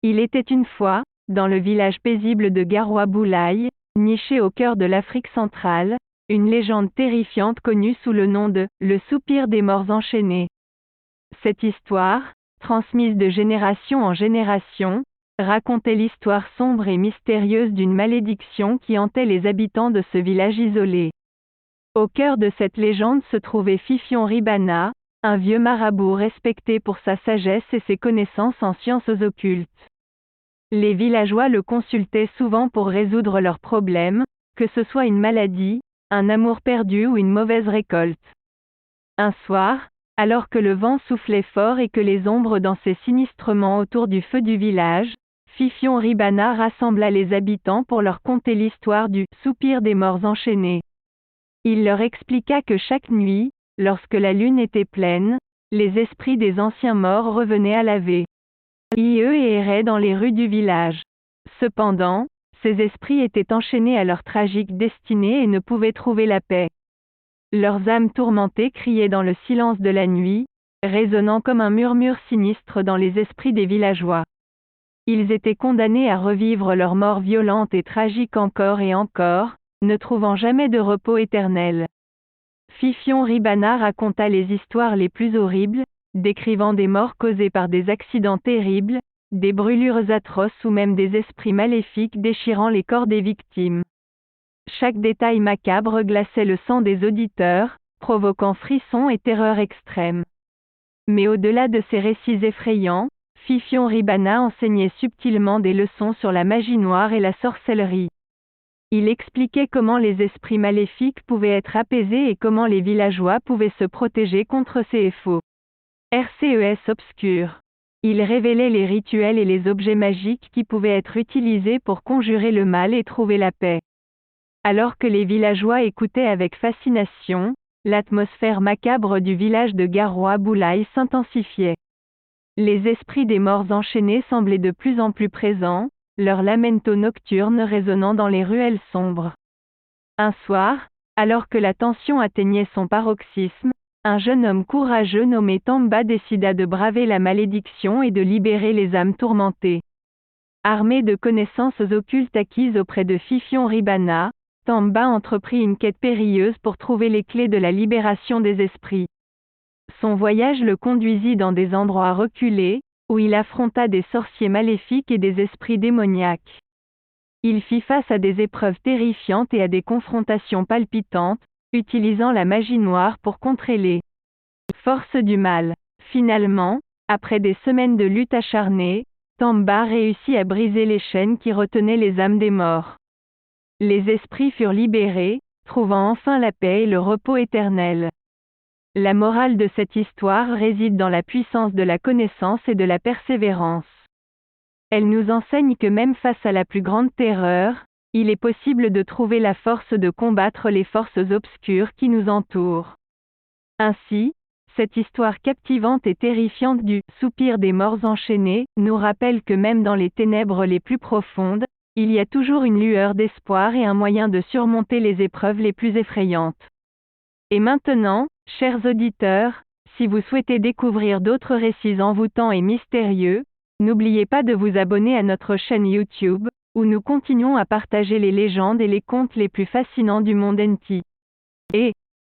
Il était une fois, dans le village paisible de Garoua Boulaye, niché au cœur de l'Afrique centrale, une légende terrifiante connue sous le nom de « le soupir des morts enchaînés ». Cette histoire, transmise de génération en génération, racontait l'histoire sombre et mystérieuse d'une malédiction qui hantait les habitants de ce village isolé. Au cœur de cette légende se trouvait Fifion Ribana, un vieux marabout respecté pour sa sagesse et ses connaissances en sciences occultes. Les villageois le consultaient souvent pour résoudre leurs problèmes, que ce soit une maladie, un amour perdu ou une mauvaise récolte. Un soir, alors que le vent soufflait fort et que les ombres dansaient sinistrement autour du feu du village, Fifion Ribana rassembla les habitants pour leur conter l'histoire du « soupir des morts enchaînés ». Il leur expliqua que chaque nuit, lorsque la lune était pleine, les esprits des anciens morts revenaient à la vie et erraient dans les rues du village. Cependant, ces esprits étaient enchaînés à leur tragique destinée et ne pouvaient trouver la paix. Leurs âmes tourmentées criaient dans le silence de la nuit, résonnant comme un murmure sinistre dans les esprits des villageois. Ils étaient condamnés à revivre leur mort violente et tragique encore et encore, ne trouvant jamais de repos éternel. Fifion Ribana raconta les histoires les plus horribles, décrivant des morts causées par des accidents terribles, des brûlures atroces ou même des esprits maléfiques déchirant les corps des victimes. Chaque détail macabre glaçait le sang des auditeurs, provoquant frissons et terreur extrême. Mais au-delà de ces récits effrayants, Fifion Ribana enseignait subtilement des leçons sur la magie noire et la sorcellerie. Il expliquait comment les esprits maléfiques pouvaient être apaisés et comment les villageois pouvaient se protéger contre ces faux RCES obscurs. Il révélait les rituels et les objets magiques qui pouvaient être utilisés pour conjurer le mal et trouver la paix. Alors que les villageois écoutaient avec fascination, l'atmosphère macabre du village de Garoua Boulaye s'intensifiait. Les esprits des morts enchaînés semblaient de plus en plus présents, leurs lamento nocturnes résonnant dans les ruelles sombres. Un soir, alors que la tension atteignait son paroxysme, un jeune homme courageux nommé Tamba décida de braver la malédiction et de libérer les âmes tourmentées. Armé de connaissances occultes acquises auprès de Fifion Ribana, Tamba entreprit une quête périlleuse pour trouver les clés de la libération des esprits. Son voyage le conduisit dans des endroits reculés, où il affronta des sorciers maléfiques et des esprits démoniaques. Il fit face à des épreuves terrifiantes et à des confrontations palpitantes, utilisant la magie noire pour contrer les forces du mal. Finalement, après des semaines de lutte acharnée, Tamba réussit à briser les chaînes qui retenaient les âmes des morts. Les esprits furent libérés, trouvant enfin la paix et le repos éternel. La morale de cette histoire réside dans la puissance de la connaissance et de la persévérance. Elle nous enseigne que même face à la plus grande terreur, il est possible de trouver la force de combattre les forces obscures qui nous entourent. Ainsi, cette histoire captivante et terrifiante du « soupir des morts enchaînés » nous rappelle que même dans les ténèbres les plus profondes, il y a toujours une lueur d'espoir et un moyen de surmonter les épreuves les plus effrayantes. Et maintenant, chers auditeurs, si vous souhaitez découvrir d'autres récits envoûtants et mystérieux, n'oubliez pas de vous abonner à notre chaîne YouTube, où nous continuons à partager les légendes et les contes les plus fascinants du monde NT. Et